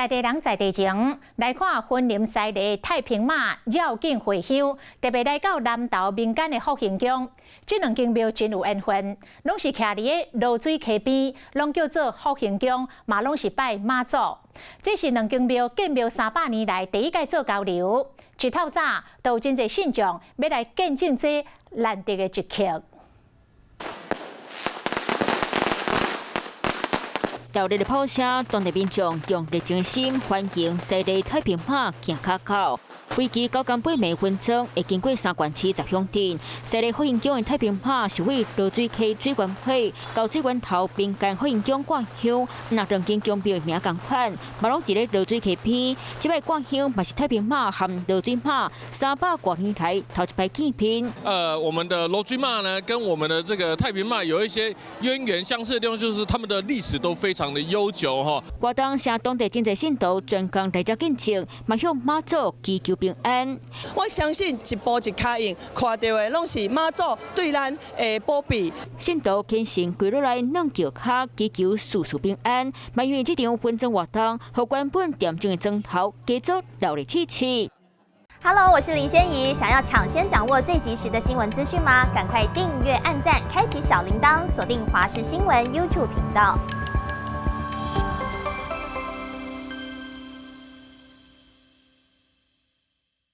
在地人在地情，来看婚林西的太平马绕境回乡，特别来到南投民间的福兴宫。这两间庙真有缘分，拢是徛伫个落水溪边，拢叫做福兴宫，嘛拢是拜妈祖。这是两间庙建庙300年来第一届做交流，一透早都有真侪信众要来见证这难得的一刻。 热烈的炮声，当地民众用热情的心欢迎西丽太平马行卡口。为期9天8暝分钟，会经过3县市10乡镇。西丽福兴宫的太平马是为落水溪水源会到水源头民间福兴宫挂香，那两间宫庙的名同款，嘛拢伫咧落水溪边。这摆挂香嘛是太平马和落水马300多年来头一摆见面。我们的落水马呢，跟我们的这个太平马有一些渊源相似的地方，就是他们的历史都非常的悠久哈。活动向当地真侪信徒专工来遮见证，嘛向妈祖祈求平安。我相信一步一脚印，看到的拢是妈祖对咱的保庇。信徒虔诚跪落来软脚脚，祈求事事平安。嘛因为这场分钟活动，和原本店正的钟头加速热烈气气。 Hello， 我是林仙怡。想要抢先掌握最及时的新闻资讯吗？赶快订阅、按赞、开启小铃铛，锁定华视新闻 YouTube 频道。